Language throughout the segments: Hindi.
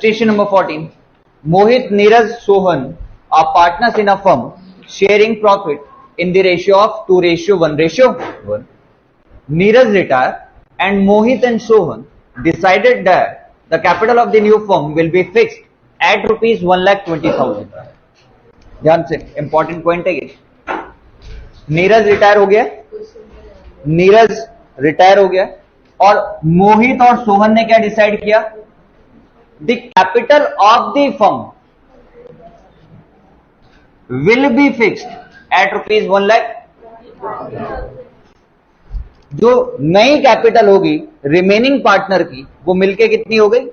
Illustration number 14. Mohit, Neeraj, Sohan are partners in a firm sharing profit in the ratio of 2:1:1. Neeraj retired and Mohit and Sohan decided that the capital of the new firm will be fixed at rupees 1,20,000. ध्यान से इंपॉर्टेंट पॉइंट है ये. नीरज रिटायर हो गया और मोहित और सोहन ने क्या डिसाइड किया? The capital of the firm will be fixed at rupees 1 lakh. जो नई कैपिटल होगी रिमेनिंग पार्टनर की, वो मिलके कितनी हो गई?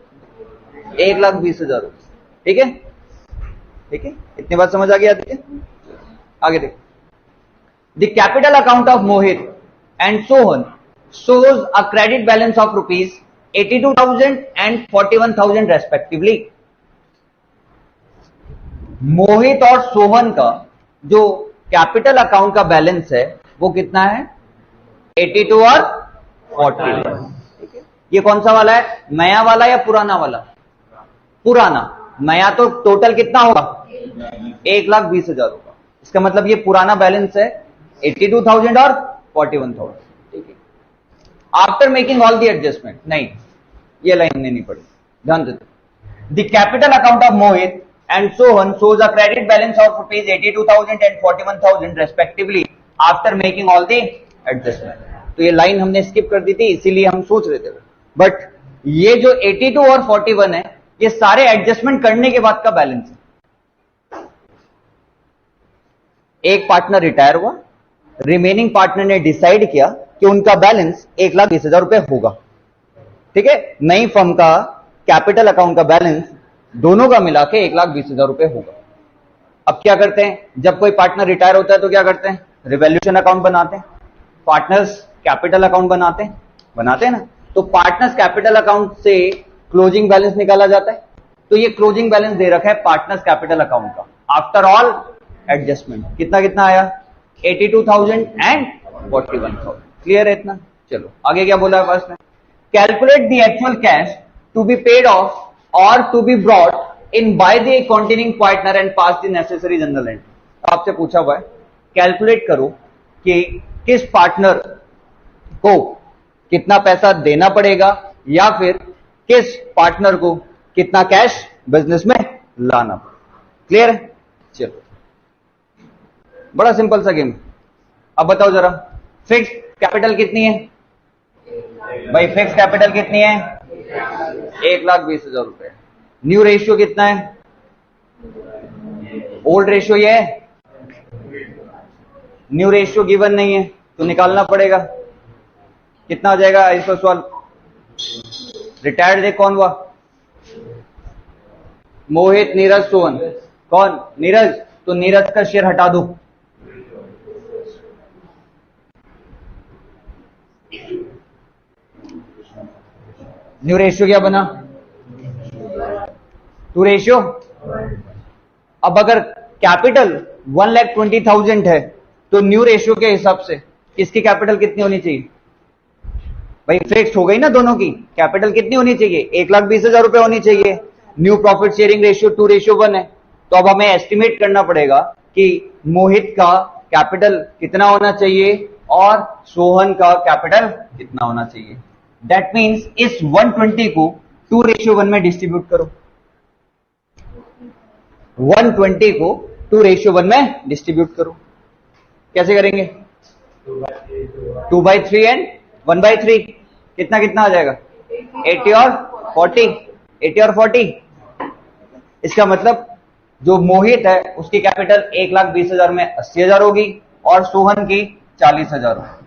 1,20,000. ठीक है, ठीक है, इतनी बात समझ आ गई. आगे देखो. The capital account of Mohit and Sohan shows a credit balance of rupees 82,000 and 41,000 respectively. मोहित और सोहन का जो कैपिटल अकाउंट का बैलेंस है वो कितना है? 82 और 41. ये कौन सा वाला है? नया वाला या पुराना वाला? पुराना. नया तो टोटल कितना होगा? 1,20,000 होगा. इसका मतलब ये पुराना बैलेंस है 82,000 और 41,000. After making all the adjustment. नहीं, ये लाइन नहीं पड़ी, ध्यान देते. The capital account of Mohit and Sohan shows a credit balance of rupees 82,000 and 41,000 respectively after making all the adjustment. तो ये लाइन हमने स्किप कर दी थी, इसीलिए हम सोच रहे थे. बट ये जो 82 और 41 है, ये सारे एडजस्टमेंट करने के बाद का बैलेंस है. एक पार्टनर रिटायर हुआ, रिमेनिंग पार्टनर ने डिसाइड किया कि उनका बैलेंस 1,20,000 रुपए होगा. ठीक है, नई फर्म का कैपिटल अकाउंट का बैलेंस दोनों का मिला के 1,20,000 रुपए होगा. अब क्या करते हैं? जब कोई पार्टनर रिटायर होता है तो क्या करते हैं? रिवैल्यूएशन अकाउंट बनाते हैं, पार्टनर्स कैपिटल अकाउंट बनाते हैं ना. तो पार्टनर्स कैपिटल अकाउंट से क्लोजिंग बैलेंस निकाला जाता है. तो ये क्लोजिंग बैलेंस दे रखा है पार्टनर्स कैपिटल अकाउंट का आफ्टर ऑल एडजस्टमेंट. कितना कितना आया? 82,000 एंड 41,000. क्लियर है इतना? चलो आगे क्या बोला है फर्स्ट में? Calculate the actual cash to be paid off और to be brought in by the continuing partner and pass the necessary journal entry. आपसे पूछा हुआ है कैलकुलेट करो कि किस पार्टनर को कितना पैसा देना पड़ेगा या फिर किस पार्टनर को कितना कैश बिजनेस में लाना पड़ेगा. क्लियर है? चलो, बड़ा सिंपल सा गेम. अब बताओ जरा, फिक्स कैपिटल कितनी है भाई? फिक्स कैपिटल कितनी है? 1,20,000 रुपए. न्यू रेशियो कितना है? ओल्ड रेशियो ये है. न्यू रेशियो गिवन नहीं है तो निकालना पड़ेगा. कितना हो जाएगा इसका सवाल? रिटायर्ड देख कौन हुआ? मोहित, नीरज, सोहन. कौन? नीरज. तो नीरज का शेयर हटा दो. न्यू रेशियो क्या बना? 2 रेशियो. अब अगर कैपिटल 1,20,000 है तो न्यू रेशियो के हिसाब से इसकी कैपिटल कितनी होनी चाहिए भाई? फिक्स हो गई ना दोनों की. कैपिटल कितनी होनी चाहिए? 1,20,000 रुपए होनी चाहिए. न्यू प्रॉफिट शेयरिंग रेशियो 2:1 है. तो अब हमें एस्टिमेट करना पड़ेगा कि मोहित का कैपिटल कितना होना चाहिए और सोहन का कैपिटल कितना होना चाहिए. दैट मीन्स इस 120 को 2:1 में डिस्ट्रीब्यूट करो. 120 को 2:1 में डिस्ट्रीब्यूट करो. कैसे करेंगे? 2/3 एंड 1/3. कितना कितना आ जाएगा? 80 और 40. 80 और 40. इसका मतलब जो मोहित है उसकी कैपिटल 1,20,000 में 80,000 होगी और सोहन की 40,000 होगी.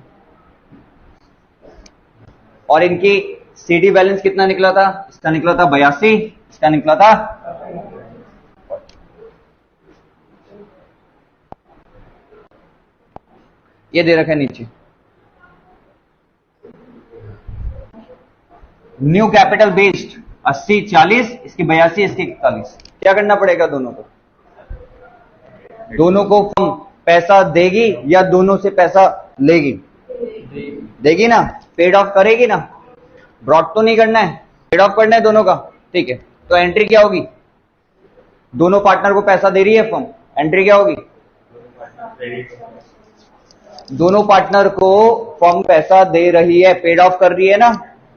और इनकी सीडी बैलेंस कितना निकला था? इसका निकला था 82, इसका निकला था. ये दे रखा है नीचे. न्यू कैपिटल बेस्ड 80, 40, इसकी 82, इसकी 41. क्या करना पड़ेगा दोनों को? दोनों को फर्म पैसा देगी या दोनों से पैसा लेगी? देगी ना. पेड ऑफ करेगी ना. ब्रॉड तो नहीं करना है, पेड ऑफ करना है दोनों का. ठीक है, तो एंट्री क्या होगी? दोनों पार्टनर को पैसा दे रही है फर्म, एंट्री क्या होगी? दोनों पार्टनर को फर्म पैसा दे रही है, पेड ऑफ कर रही है ना,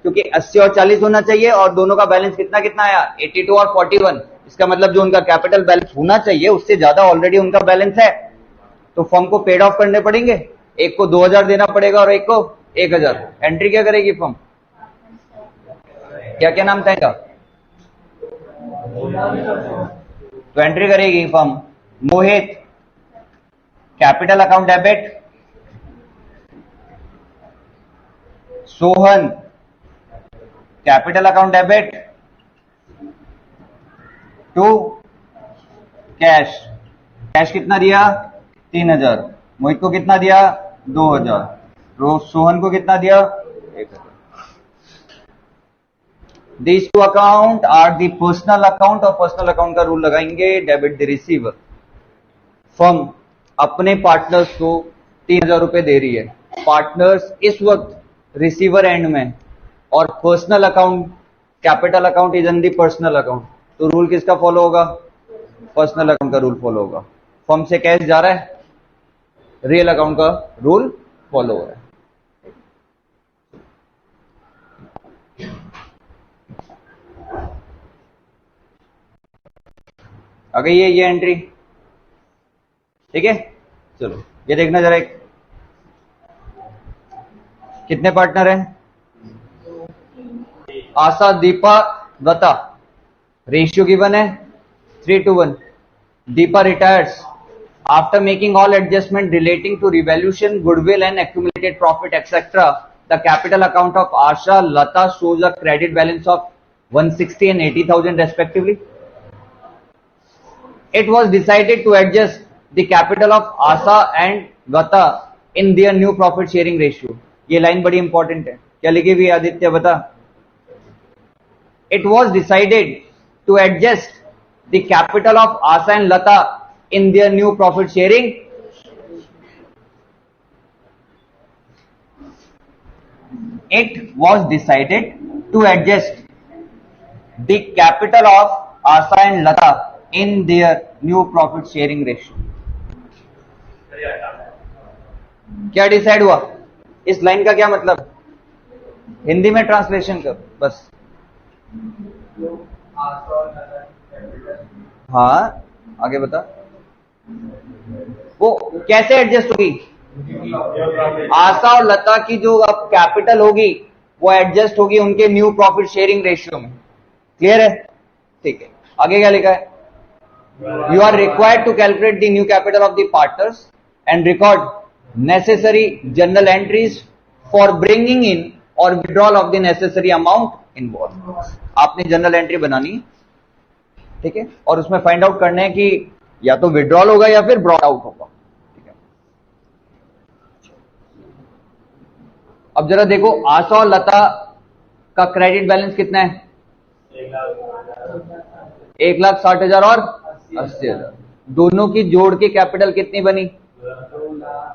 क्योंकि 80 और 40 होना चाहिए और दोनों का बैलेंस कितना कितना आया? 82 और 41। इसका मतलब जो उनका कैपिटल बैलेंस होना चाहिए उससे ज्यादा ऑलरेडी उनका बैलेंस है, तो फर्म को पेड ऑफ करने पड़ेंगे। एक को 2000 देना पड़ेगा और एक को 1000। एंट्री क्या करेगी फर्म? क्या क्या नाम था इनका? तो एंट्री करेगी firm Mohit capital account debit, Sohan capital account debit to cash. Cash कितना दिया? 3000। मोहित को कितना दिया? 2000। सोहन को कितना दिया? 1000। These two account are the personal account और पर्सनल अकाउंट का रूल लगाएंगे डेबिट द रिसीवर। फर्म अपने पार्टनर्स को 3000 रुपए दे रही है, पार्टनर्स इस वक्त रिसीवर एंड में, और personal account capital account is in the personal account, तो रूल किसका फॉलो होगा? पर्सनल अकाउंट का रूल फॉलो होगा। फर्म से कैश जा रहा है, रियल अकाउंट का रूल फॉलो हो रहा है। आ गई है ये एंट्री, ठीक है। चलो ये देखना जरा, एक कितने पार्टनर हैं? आशा, दीपा, वता। रेशियो गिवन है 3:1। Deepa retires after making all adjustment relating to revaluation, goodwill and accumulated profit etcetera. The capital account of Asha, Lata shows a credit balance of 160 and 80,000 respectively. It was decided to adjust the capital of Asa and Vata in their new profit sharing ratio. ये लाइन बड़ी इंपॉर्टेंट है, क्या लिखी हुई आदित्य बता? It was decided to adjust the capital of Asa and Lata in their new profit sharing. It was decided to adjust the capital of Asa and Lata in their new profit sharing ratio. क्या डिसाइड हुआ? इस लाइन का क्या मतलब? हिंदी में ट्रांसलेशन कर बस। हाँ आगे बता, वो कैसे एडजस्ट होगी? आशा और लता की जो अब कैपिटल होगी वो एडजस्ट होगी उनके न्यू प्रॉफिट शेयरिंग रेशियो में। क्लियर है? ठीक है, आगे क्या लिखा है? You are required to calculate the new capital of the partners and record necessary journal entries for bringing in or withdrawal of the necessary amount involved. आपने जर्नल एंट्री बनानी है, ठीक है, और उसमें फाइंड आउट करना है कि या तो विड्रॉल होगा या फिर ब्रॉड आउट होगा, ठीक है। अब जरा देखो, आशा और लता का क्रेडिट बैलेंस कितना है? 1,60,000 और 80,000। दोनों की जोड़ के कैपिटल कितनी बनी?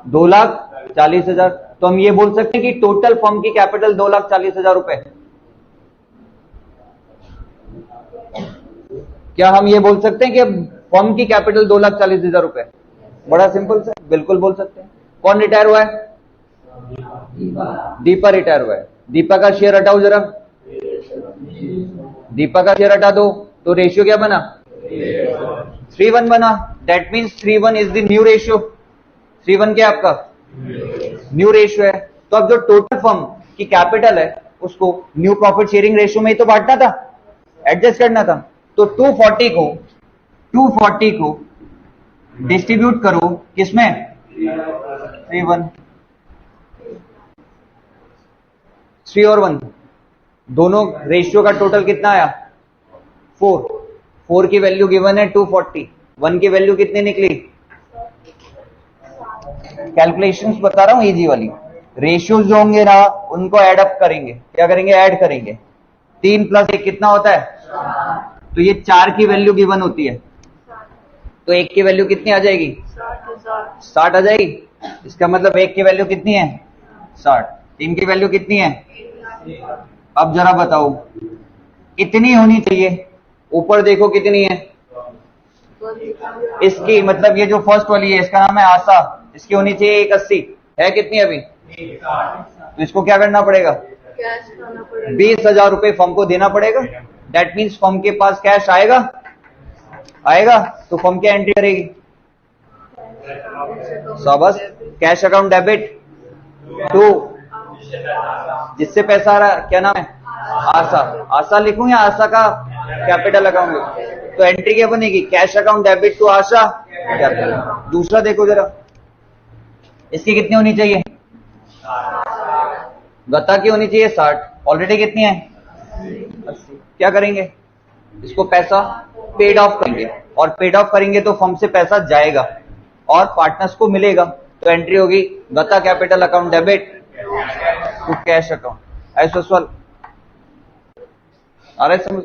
2,40,000। तो हम ये बोल सकते हैं कि टोटल फर्म की कैपिटल 2,40,000 रुपए। क्या हम ये बोल सकते हैं कि फर्म की कैपिटल 2,40,000 रुपए? बड़ा सिंपल सा, बिल्कुल बोल सकते हैं। कौन रिटायर हुआ है? दीपा रिटायर हुआ है। दीपा का शेयर हटाओ जरा, दीपा का शेयर हटा दो, तो रेशियो क्या बना? 3:1 बना। That means 3:1 is the new ratio. 3:1 क्या आपका न्यू रेशियो है। तो अब जो टोटल फर्म की कैपिटल है उसको न्यू प्रॉफिट शेयरिंग रेशियो में ही तो बांटना था, एडजस्ट करना था। तो 240 को डिस्ट्रीब्यूट करो किसमें? 3:1। 3 और 1 दोनों रेशियो का टोटल कितना आया? 4। 4 की वैल्यू गिवन है 240, 1 की वैल्यू कितनी निकली? कैलकुलेशंस बता रहा हूं इजी वाली। रेशियोज जो होंगे ना उनको ऐड अप करेंगे। क्या करेंगे? ऐड करेंगे। 3 + 1 कितना होता है? तो ये 4 की वैल्यू गिवन होती है, तो 1 की वैल्यू कितनी आ जाएगी? 60 आ जाएगी। इसका मतलब 1 की वैल्यू कितनी है? 60। 3 की वैल्यू कितनी है? अब जरा बताओ, इतनी होनी चाहिए ऊपर देखो कितनी है इसकी, मतलब ये जो फर्स्ट वाली है इसका नाम है आशा, इसकी होनी चाहिए 180, है कितनी अभी? तो इसको क्या करना पड़ेगा? 20,000 रुपए फर्म को देना पड़ेगा। दैट मीन्स फर्म के पास कैश आएगा, तो फर्म क्या एंट्री करेगी? बस कैश अकाउंट डेबिट टू, जिससे पैसा आ रहा है, क्या नाम है? आशा लिखूं या आशा का कैपिटल अकाउंट? तो एंट्री क्या बनेगी? Cash account debit to Asha capital. दूसरा देखो जरा, इसकी कितनी होनी चाहिए? गता की होनी चाहिए 60, ऑलरेडी कितनी है? 80। क्या करेंगे? इसको पैसा पेड ऑफ करेंगे, और पेड ऑफ करेंगे तो फर्म से पैसा जाएगा और पार्टनर्स को मिलेगा। तो एंट्री होगी गता capital account debit to cash account. ऐसा सवाल आ रहा है समझ?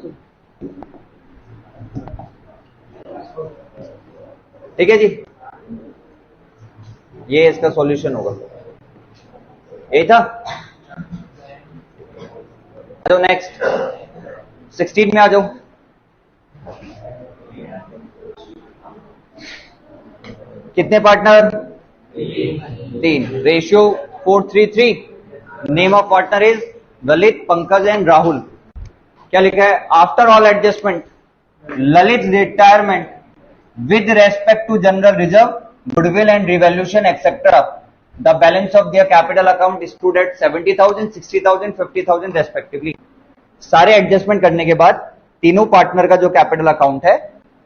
ठीक है जी, ये इसका सॉल्यूशन होगा। ये था। तो नेक्स्ट 16 में आ जाओ। कितने partner? 3। Ratio 4:3:3। Name of partner is Lalit, Pankaj and Rahul. क्या लिखा है? After all adjustment Lalit retirement with respect to general reserve, goodwill and revaluation etc. The balance of their capital account stood at 70,000, 60,000, 50,000 respectively. सारे एडजस्टमेंट करने के बाद तीनों पार्टनर का जो कैपिटल अकाउंट है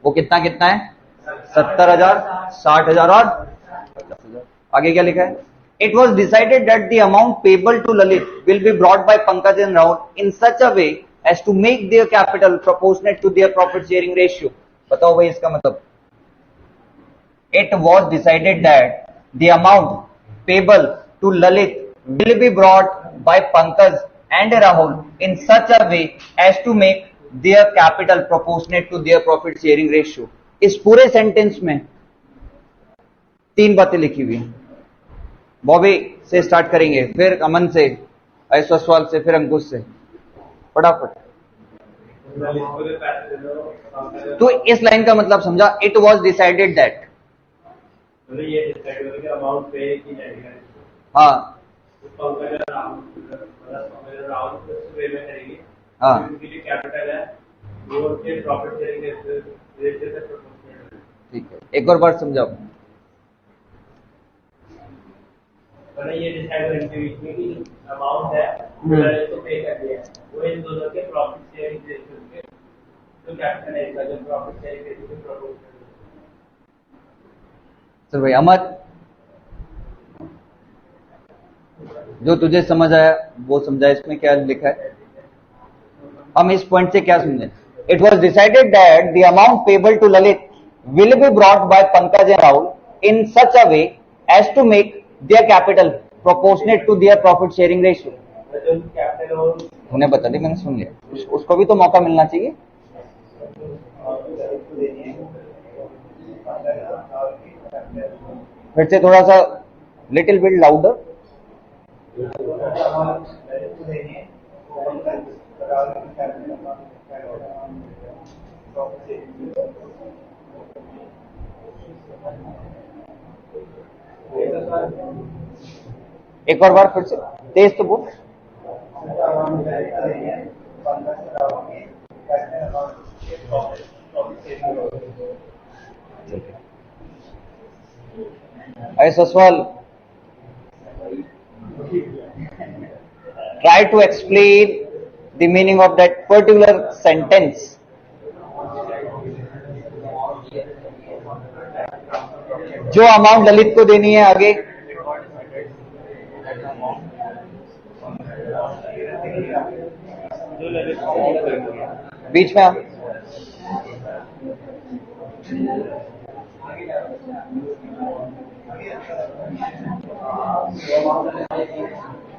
वो कितना कितना है? 70,000, 60,000 और 50,000। आगे क्या लिखा है? It was decided that the amount payable to Lalit will be brought by Pankaj and Rahul in such a way as to make their capital proportionate to their profit sharing ratio. बताओ भाई इसका मतलब। It was decided that the amount payable to Lalit will be brought by Pankaj and Rahul in such a way as to make their capital proportionate to their profit sharing ratio. इस पूरे सेंटेंस में 3 बातें लिखी हुई हैं। बॉबी से स्टार्ट करेंगे, फिर अमन से, ऐश्वर्य से, फिर अंकुश से। फटाफट। तो इस लाइन का मतलब समझा? इट वॉज डिसाइडेड दैट, ये डिसाइड हो गया अमाउंट पे की जाएगी। हाँ, राउंड वे में करेंगे। हाँ, उनके लिए कैपिटल है वो के प्रॉफिट शेयरिंग रेशियो से प्रोपोर्शनल है। ठीक है, एक और बार समझाओ। तो ये डिसाइड होने के बीच में कि अमाउंट है तो पे कर दिया है, वो इन दोनों के प्रॉफिट शेयरिंग रेशियो के जो कैपिटल है इसका जो प्रॉफिट शेयरिंग रेशियो से प्रोपोर्शनल। चल भाई अमर, जो तुझे समझ आया वो समझा। इसमें क्या लिखा है? हम इस पॉइंट से क्या समझे? It was decided that the amount payable to Lalit will be brought by Pankaj and Rahul in such a way as to make their capital proportionate to their profit sharing ratio. उन्हें बता दी, मैंने सुन लिया। उसको भी तो मौका मिलना चाहिए। फिर से थोड़ा सा लिटिल बिट लाउडर। एक और बार फिर से तेज तो बोल। ऐसा सवाल, try to explain the meaning of that particular sentence. जो अमाउंट ललित को देनी है आगे, बीच में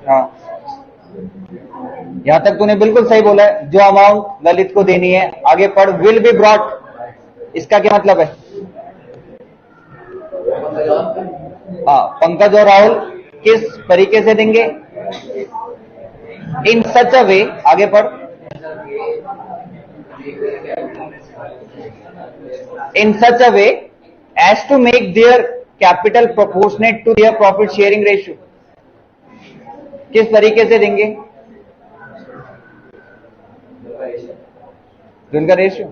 हाँ, यहां तक तूने बिल्कुल सही बोला है। जो अमाउंट ललित को देनी है, आगे पढ़। विल बी ब्रॉट, इसका क्या मतलब है? हाँ, पंकज और राहुल किस तरीके से देंगे? इन सच अ वे, आगे पढ़। in such a way as to make their capital proportionate to their profit sharing ratio. किस तरीके से देंगे? उनका रेशियो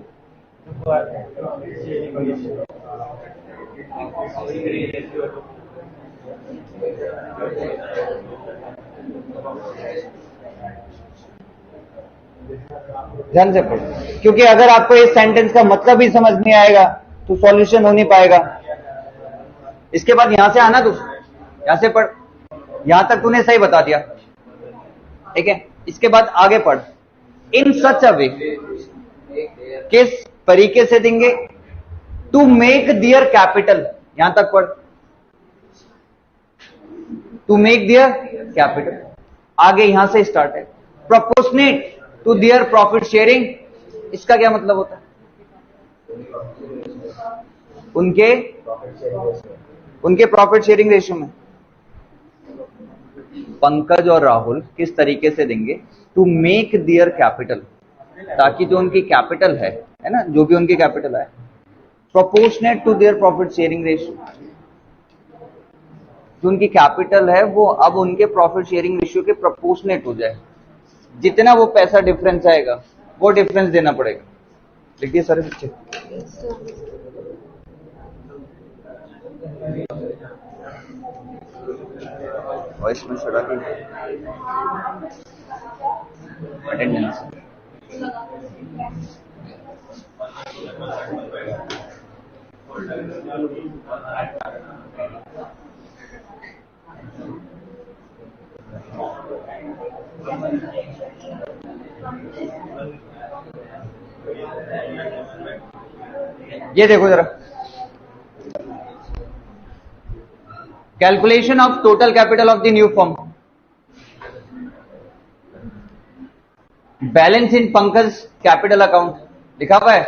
ध्यान से पढ़ो, क्योंकि अगर आपको इस सेंटेंस का मतलब ही समझ नहीं आएगा तो सॉल्यूशन हो नहीं पाएगा। इसके बाद यहां से आना, तू यहां से पढ़, यहां तक तूने सही बता दिया, ठीक है। इसके बाद आगे पढ़, इन सच अ वे, किस तरीके से देंगे, टू मेक दियर कैपिटल, यहां तक पढ़, टू मेक दियर कैपिटल, आगे यहां से स्टार्ट है, proportionate to their profit sharing, इसका क्या मतलब होता है? उनके प्रॉफिट शेयरिंग रेशियो में। पंकज और राहुल किस तरीके से देंगे, टू मेक दियर कैपिटल, ताकि जो उनकी कैपिटल है ना, जो भी उनकी कैपिटल है, proportionate to their profit sharing ratio, जो उनकी कैपिटल है वो अब उनके प्रॉफिट शेयरिंग रेशियो के प्रोपोर्शनेट हो जाए। जितना वो पैसा डिफरेंस आएगा वो डिफरेंस देना पड़ेगा। देखिए सारे बच्चे, वॉइस में चढ़ा के अटेंडेंस, ये देखो जरा, calculation of total capital of the new firm, balance in Pankaj capital account लिखा हुआ है।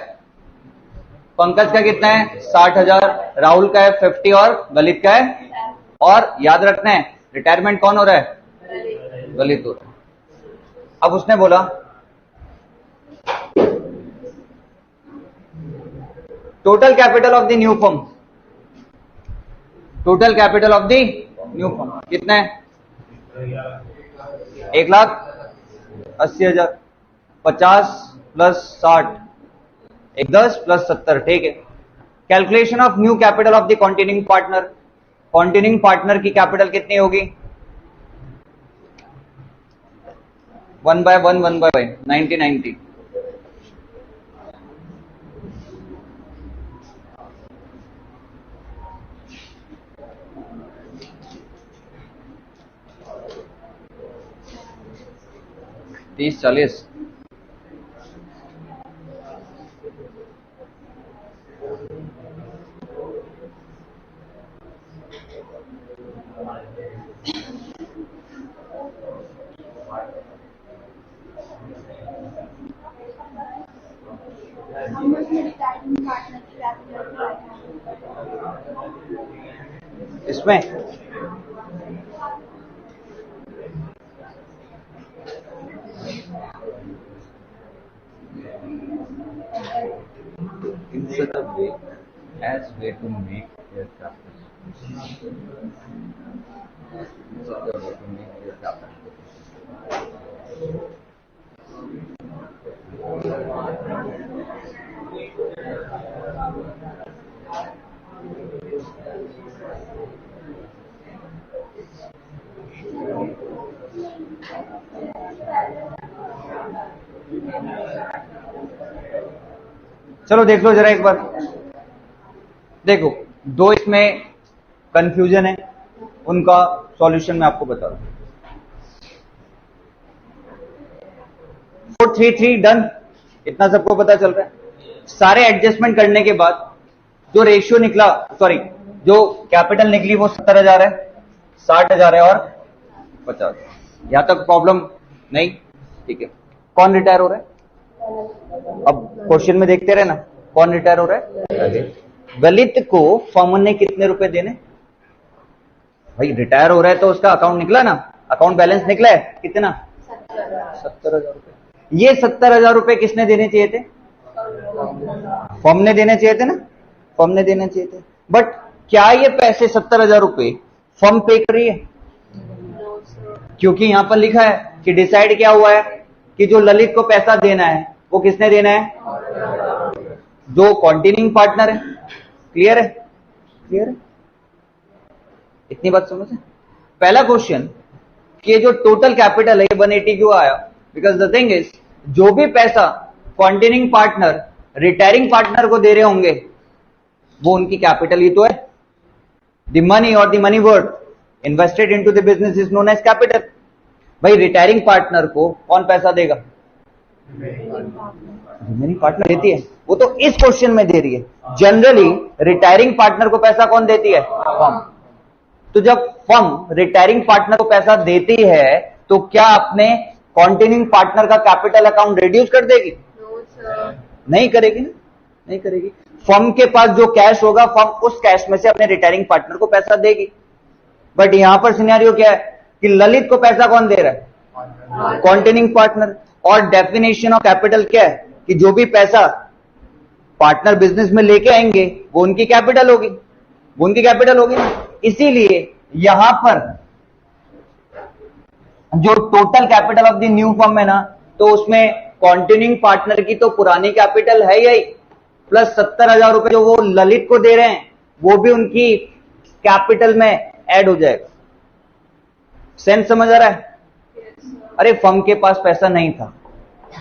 पंकज का कितना है 60,000, राहुल का है 50 और ललित का है, और याद रखना है रिटायरमेंट कौन हो रहा है, ललित हो रहा है। अब उसने बोला total capital of the new firm, total capital of the new firm कितना है, 1,80,000, 50 प्लस 60, 10 प्लस 70, ठीक है। Calculation of new capital of the continuing partner, continuing partner की कैपिटल कितनी होगी, 1/1 1/1 90 30-40, इसमें in such a way as way to make their capital. In such a way to make their capital. चलो देख लो जरा एक बार, देखो दो इसमें कंफ्यूजन है, उनका सॉल्यूशन मैं आपको बता दूं। 433 डन, इतना सबको पता चल रहा है। सारे एडजस्टमेंट करने के बाद जो रेशियो निकला, सॉरी जो कैपिटल निकली वो 70,000 है, 60,000 है और 50,000। यहां तक प्रॉब्लम नहीं, ठीक है। कौन रिटायर हो रहा है, अब क्वेश्चन में देखते रहे ना, कौन रिटायर हो रहा है, ललित को फर्म ने कितने रुपए देने, भाई रिटायर हो रहा है तो उसका अकाउंट निकला ना, अकाउंट बैलेंस निकला है कितना, 70,000 रुपए। ये 70,000 रुपए किसने देने चाहिए थे, फर्म ने देने चाहिए थे ना, फर्म ने देने चाहिए थे। बट क्या ये पैसे 70,000 रुपए फर्म पे कर रही है? क्योंकि यहां पर लिखा है कि डिसाइड क्या हुआ है कि जो ललित को पैसा देना है वो किसने देना है? जो कॉन्टिन्यूइंग पार्टनर है। क्लियर है? क्लियर है? इतनी बात समझ है? पहला क्वेश्चन कि जो टोटल कैपिटल है 180 क्यों आया? बिकॉज द थिंग इज जो भी पैसा कॉन्टिन्यूइंग पार्टनर रिटायरिंग पार्टनर को दे रहे होंगे वो उनकी कैपिटल ही तो है। द मनी और the money worth invested into the business is known as capital. भाई रिटायरिंग पार्टनर को कौन पैसा देगा? रिमेनिंग पार्टनर देती है, वो तो इस क्वेश्चन में दे रही है। जनरली रिटायरिंग पार्टनर को पैसा कौन देती है? फर्म। तो जब फर्म रिटायरिंग पार्टनर को पैसा देती है तो क्या अपने कॉन्टिन्यूइंग पार्टनर का कैपिटल अकाउंट रिड्यूस कर देगी? नहीं करेगी ना, नहीं करेगी। फर्म के पास जो कैश होगा फर्म उस कैश में से अपने रिटायरिंग पार्टनर को पैसा देगी। बट यहां पर सिनेरियो क्या है कि ललित को पैसा कौन दे रहा है? Continuing partner. और डेफिनेशन ऑफ कैपिटल क्या है कि जो भी पैसा पार्टनर बिजनेस में लेके आएंगे वो उनकी कैपिटल होगी, वो उनकी कैपिटल होगी। इसीलिए यहां पर जो total capital of the new firm है ना, तो उसमें कॉन्टिन्यूइंग पार्टनर की तो पुरानी कैपिटल है यही, प्लस 70,000 रुपए जो वो ललित को दे रहे हैं वो भी उनकी कैपिटल में ऐड हो जाएगा। सेंस समझ आ रहा है? अरे फर्म के पास पैसा नहीं था,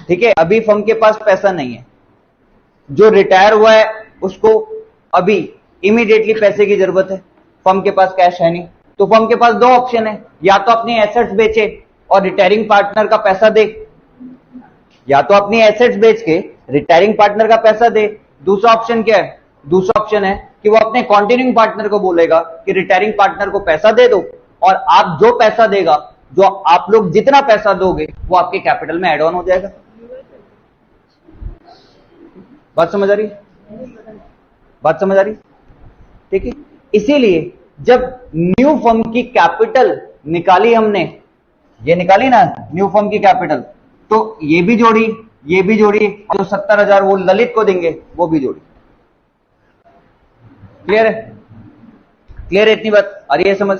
ठीक है, अभी फर्म के पास पैसा नहीं है। जो रिटायर हुआ है उसको अभी इमीडिएटली पैसे की जरूरत है, फर्म के पास कैश है नहीं। तो फर्म के पास दो ऑप्शन है, या तो अपनी एसेट्स बेचे और रिटायरिंग पार्टनर का पैसा दे, या तो अपनी एसेट्स बेच के रिटायरिंग पार्टनर का पैसा दे। दूसरा ऑप्शन क्या है? दूसरा ऑप्शन है कि वो अपने कॉन्टिन्यूइंग पार्टनर को बोलेगा कि रिटायरिंग पार्टनर को पैसा दे दो और आप जो पैसा देगा, जो आप लोग जितना पैसा दोगे वो आपके कैपिटल में एड ऑन हो जाएगा। बात समझ आ रही? बात समझ आ रही? ठीक है। इसीलिए जब न्यू फर्म की कैपिटल निकाली हमने, ये निकाली ना न्यू फर्म की कैपिटल, तो ये भी जोड़ी, ये भी जोड़ी, और जो 70,000 वो ललित को देंगे वो भी जोड़ी। क्लियर है? क्लियर है? इतनी बात आ रही है समझ?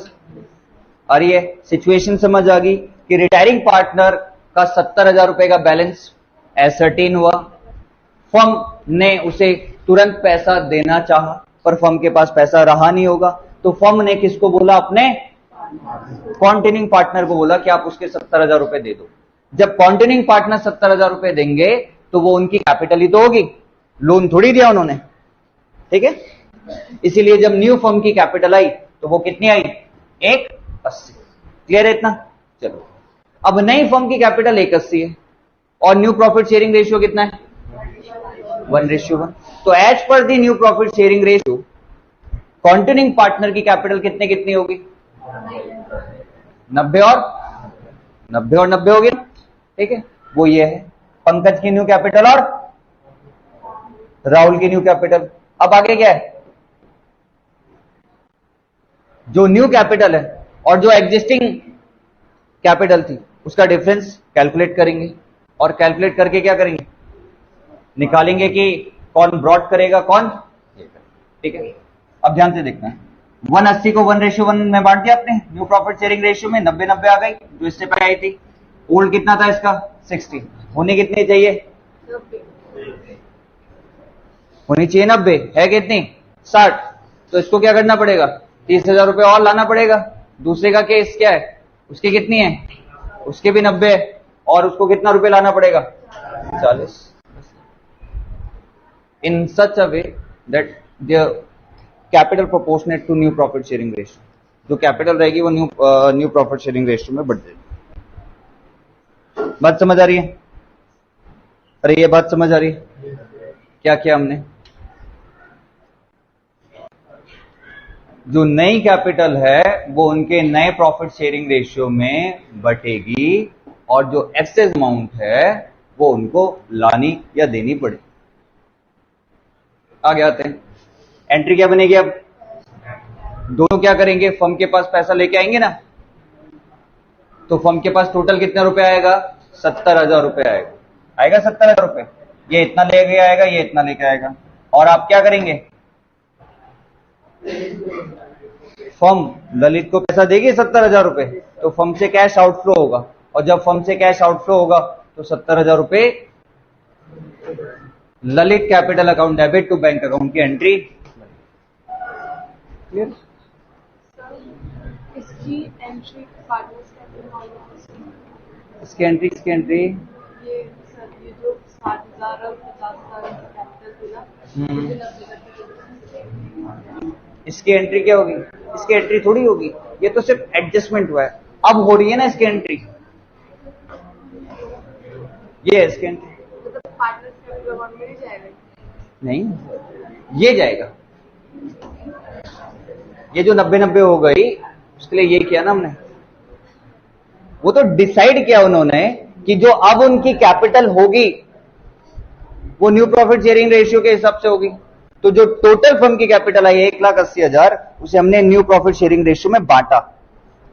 आ रही है? सिचुएशन समझ आ गई कि रिटायरिंग पार्टनर का 70,000 रुपए का बैलेंस एसर्टेन हुआ, फर्म ने उसे तुरंत पैसा देना चाहा पर फर्म के पास पैसा रहा नहीं होगा, तो फर्म ने किसको बोला? अपने कॉन्टिन्यूइंग पार्टनर को बोला कि आप उसके 70,000 रुपए दे दो। जब कॉन्टिन्यूइंग पार्टनर 70,000 रुपए देंगे तो वो उनकी कैपिटल ही तो होगी, लोन थोड़ी दिया उन्होंने, ठीक है। इसीलिए जब न्यू फर्म की कैपिटल आई तो वो कितनी आई? 180। क्लियर है इतना? चलो, अब नई फर्म की कैपिटल 180 है और न्यू प्रॉफिट शेयरिंग रेशियो कितना है? 1:1। तो as per the new profit sharing ratio continuing partner की कैपिटल कितने कितनी होगी? 90 और 90 होगी, ठीक है। वो ये है पंकज की न्यू कैपिटल और राहुल की न्यू कैपिटल। अब आगे क्या है? जो न्यू कैपिटल है और जो एग्जिस्टिंग कैपिटल थी उसका डिफरेंस कैलकुलेट करेंगे और कैलकुलेट करके क्या करेंगे? निकालेंगे कि कौन ब्रॉड करेगा, कौन, ठीक है। अब ध्यान से देखना है, 180 को 1:1 में बांट दिया आपने न्यू प्रॉफिट शेयरिंग रेशियो में, 90-90 आ गई जो इससे पहले आई थी। ओल्ड कितना था इसका? 60। होनी कितनी चाहिए? होनी चाहिए 90, है कितनी? 60। तो इसको क्या करना पड़ेगा? 30,000 रुपए और लाना पड़ेगा। दूसरे का केस क्या है? उसकी कितनी है? उसके भी 90 है और उसको कितना रुपए लाना पड़ेगा? 40। In such a way that the capital proportionate to new profit sharing ratio, जो कैपिटल रहेगी वो न्यू प्रॉफिट शेयरिंग रेशियो में बढ़ जाएगी। बात समझ आ रही है? अरे ये बात समझ आ रही है? क्या किया हमने? जो नई कैपिटल है वो उनके नए प्रॉफिट शेयरिंग रेशियो में बटेगी और जो एक्सेस अमाउंट है वो उनको लानी या देनी पड़ेगी। आगे आते हैं, एंट्री क्या बनेगी? अब दोनों क्या करेंगे? फर्म के पास पैसा लेके आएंगे ना, तो फर्म के पास टोटल कितना रुपए आएगा? 70,000 रुपए आएगा। आएगा 70,000 रुपए। ये इतना लेके आएगा, ये इतना लेके आएगा, और आप क्या करेंगे? फर्म ललित को पैसा देगी 70,000 रुपए, तो फर्म से कैश आउटफ्लो होगा, और जब फर्म से कैश आउटफ्लो होगा तो 70,000 रुपए Lalit capital account debit to bank account की एंट्री। क्लियर? इसकी एंट्री पार्टनर्स कैपिटल मालूम इसकी एंट्री ये सर ये जो 60,000 और 50,000 कैपिटल था मुझे 90,000 इसकी एंट्री क्या होगी? इसकी एंट्री थोड़ी होगी, ये तो सिर्फ एडजस्टमेंट हुआ है, अब हो रही है ना इसकी एंट्री, ये है इसकी एंट्री। मतलब पार्टनर्स कैपिटल अकाउंट में नहीं जाएगा? नहीं, ये जाएगा, ये जो 90-90 हो गई उसके लिए ये किया ना हमने, वो तो डिसाइड किया उन्होंने कि जो अब उनकी कैपिटल होगी वो न्यू प्रॉफिट शेयरिंग रेशियो के हिसाब से होगी, तो जो टोटल फर्म की कैपिटल आई 1,80,000 उसे हमने न्यू प्रॉफिट शेयरिंग रेशियो में बांटा।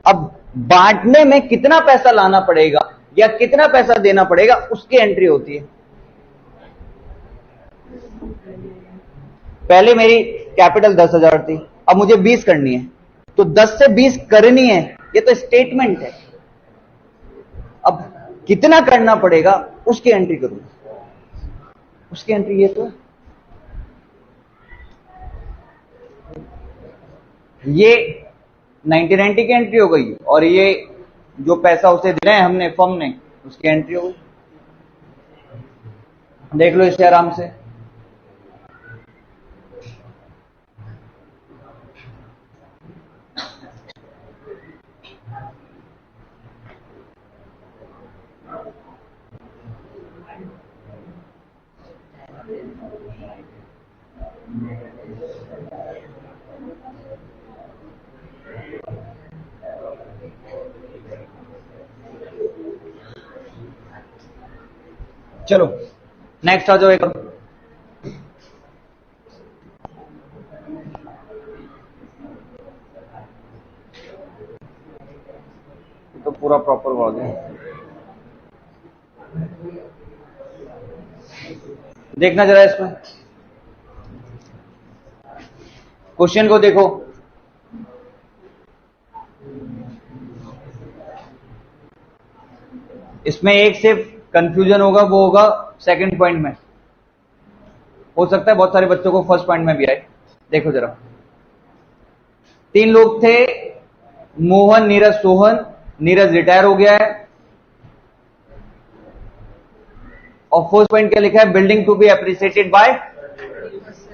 अब बांटने में कितना पैसा लाना पड़ेगा या कितना पैसा देना पड़ेगा उसकी एंट्री होती है। पहले मेरी कैपिटल 10,000 थी, अब मुझे 20 करनी है, तो 10 से 20 करनी है, ये तो स्टेटमेंट है। अब कितना करना पड़ेगा उसकी एंट्री करूंगा, उसकी एंट्री ये तो है। ये 90-90 की एंट्री हो गई, और ये जो पैसा उसे दे रहे हैं हमने फर्म ने उसकी एंट्री हो गई। देख लो इसे आराम से। चलो नेक्स्ट आ जाओ एक। तो पूरा प्रॉपर वर्ड है, देखना जरा इसमें क्वेश्चन को देखो। इसमें एक सिर्फ कंफ्यूजन होगा, वो होगा सेकंड पॉइंट में, हो सकता है बहुत सारे बच्चों को फर्स्ट पॉइंट में भी आए। देखो जरा, 3 लोग थे, मोहन, नीरज, सोहन। नीरज रिटायर हो गया है, और फर्स्ट पॉइंट क्या लिखा है? Building to be appreciated by,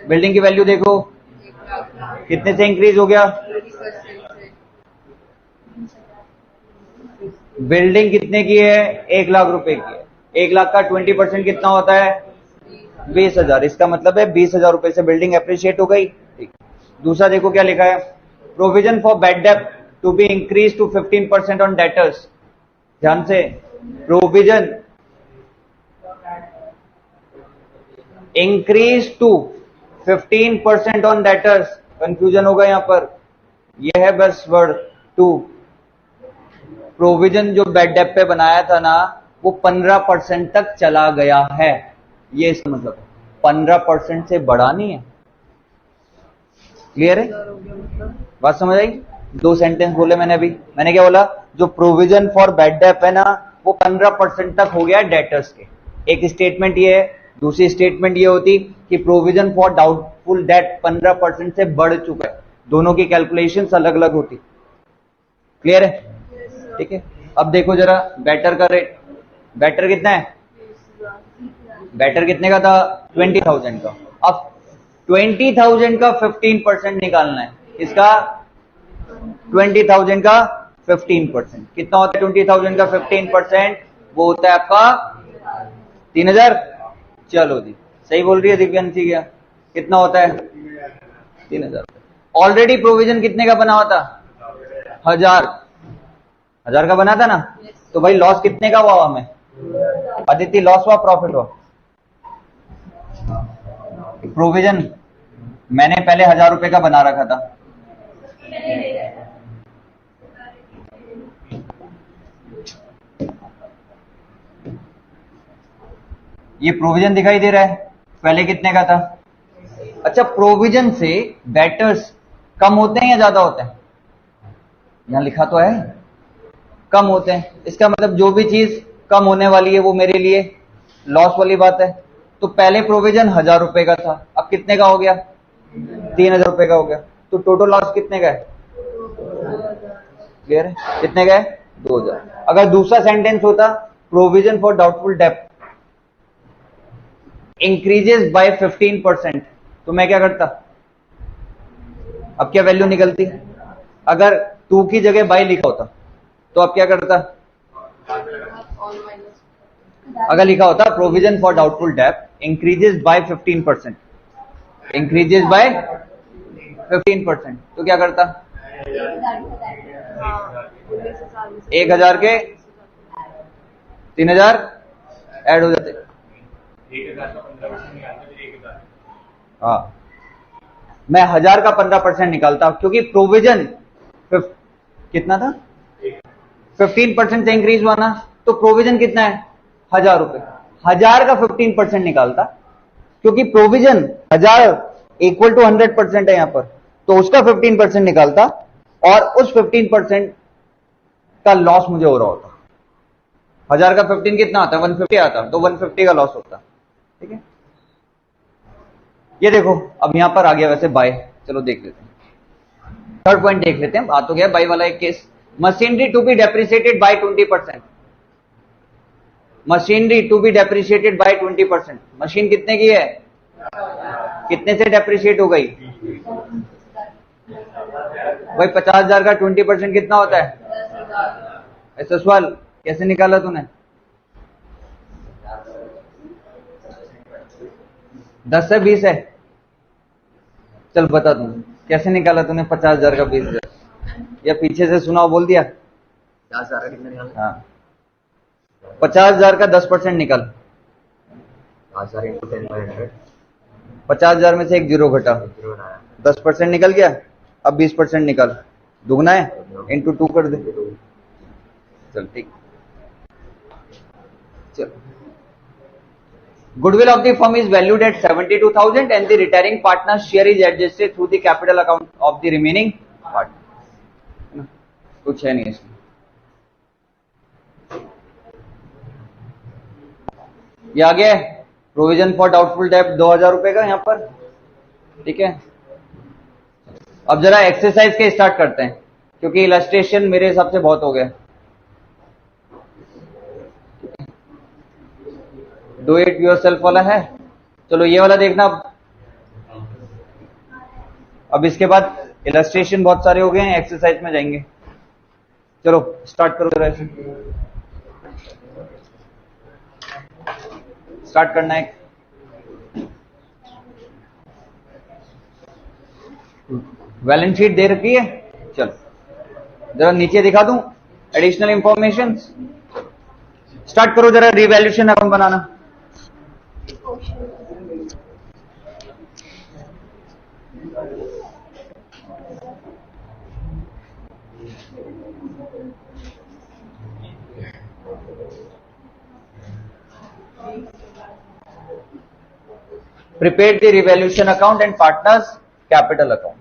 building की वैल्यू देखो कितने से इंक्रीज हो गया? बिल्डिंग कितने की है? 1,00,000 रुपए की है। 1,00,000 का 20% कितना होता है? 20,000। इसका मतलब है 20,000 रुपए से बिल्डिंग एप्रिशिएट हो गई। ठीक। दूसरा देखो क्या लिखा है? Provision for bad debt to be increase to 15% on debtors. ध्यान से, provision increase to 15% on debtors. Confusion होगा यहां पर, यह है बस वर्ड टू। प्रोविजन जो बैड डेट पे बनाया था ना, वो 15% तक चला गया है, ये इसका मतलब 15% से बढ़ा नहीं है। क्लियर है? बात समझ आई? 2 सेंटेंस बोले मैंने अभी। मैंने क्या बोला? जो प्रोविजन फॉर बैड डेट है ना, वो 15% तक हो गया डेटर्स के। एक स्टेटमेंट ये है, दूसरी स्टेटमेंट ये होती कि प्रोविजन फॉर डाउटफुल डेट 15% से बढ़ चुका है। दोनों की कैलकुलेशंस अलग अलग होती। क्लियर है? ठीक है। अब देखो जरा बेटर का रेट। बेटर कितना है? बेटर कितने का था? 20,000 का। अब 20,000 का 15% निकालना है। इसका 20,000 का 15% कितना होता है? 20,000 का 15% वो होता है आपका 3,000। चलो जी, सही बोल रही है दिव्यांशी। क्या कितना होता है? 3,000। ऑलरेडी प्रोविजन कितने का बना होता? 1,000 का बना था ना। तो भाई लॉस कितने का हुआ हमें? अदिति, लॉस हुआ प्रॉफिट हुआ? प्रोविजन मैंने पहले 1,000 रुपए का बना रखा था। ये प्रोविजन दिखाई दे रहा है, पहले कितने का था? अच्छा, प्रोविजन से डेटर्स कम होते हैं या ज्यादा होते हैं? यहां लिखा तो है कम होते हैं, इसका मतलब जो भी चीज कम होने वाली है वो मेरे लिए लॉस वाली बात है। तो पहले प्रोविजन 1000 रुपए का था, अब कितने का हो गया? 3000 रुपए का हो गया। तो टोटल लॉस कितने का है? क्लियर है? कितने का है? 2000। अगर दूसरा सेंटेंस होता प्रोविजन फॉर डाउटफुल डेब्ट इंक्रीजेस बाय 15%, तो मैं क्या करता? अब क्या वैल्यू निकलती? अगर टू की जगह बाय लिखा होता तो अब क्या करता? अगर लिखा होता प्रोविजन फॉर डाउटफुल डेब्ट इंक्रीजेस बाय 15%, इंक्रीजेस बाय 15%, तो क्या करता? 1000 के 3000 ऐड हो जाते। 1000 का 15% निकालते फिर 1000। हाँ, मैं 1000 का 15% निकालता क्योंकि प्रोविजन कितना था? 15% से इंक्रीज हुआ ना, तो प्रोविजन कितना है? 1000 रुपए। 1000 का 15% निकालता क्योंकि प्रोविजन 1000 इक्वल टू 100% है यहां पर, तो उसका 15% निकालता और उस 15% का लॉस मुझे हो रहा होता। 1000 का 15 कितना आता है? 150 आता, तो 150 का लॉस होता। ठीक है, ये देखो अब यहां पर आ गया वैसे बाय। चलो देख लेते हैं, थर्ड पॉइंट देख लेते हैं। आ तो गया बाय वाला एक केस। Machinery to be depreciated by 20%, machinery to be depreciated by 20%। Machine कितने की है? कितने से डेप्रिसिएट हो गई भाई? 50,000 का 20% कितना होता है? ऐसा सवाल कैसे निकाला तूने? 10 से 20 है। चल बता तू कैसे निकाला तूने 50,000 का 20,000? या पीछे से सुना बोल दिया? 10,000 का कितना निकाला? हाँ, 50,000 का 10% निकल। 10,000 इंटू 10/100 50,000 में से एक जीरो घटा, 0 बनाया। 10% निकल गया। अब 20% निकल, दुगना है, इंटू 2 कर दे। चल ठीक, चल। Goodwill of the firm is valued at 72,000 and the retiring partner's share is adjusted through the capital account of the remaining partner. कुछ है नहीं इसमें। ये आ गया प्रोविजन फॉर डाउटफुल डेब्ट 2000 रुपए का यहां पर। ठीक है, अब जरा एक्सरसाइज के स्टार्ट करते हैं क्योंकि इलस्ट्रेशन मेरे हिसाब से बहुत हो गया। डू इट योरसेल्फ वाला है, चलो ये वाला देखना। अब इसके बाद इलस्ट्रेशन बहुत सारे हो गए हैं, एक्सरसाइज में जाएंगे। चलो स्टार्ट करो जरा ऐसे, स्टार्ट करना है। बैलेंस शीट दे रखी है, चलो जरा नीचे दिखा दूं एडिशनल इंफॉर्मेशन। स्टार्ट करो जरा revaluation account banana. Prepared the revaluation account and partners capital account.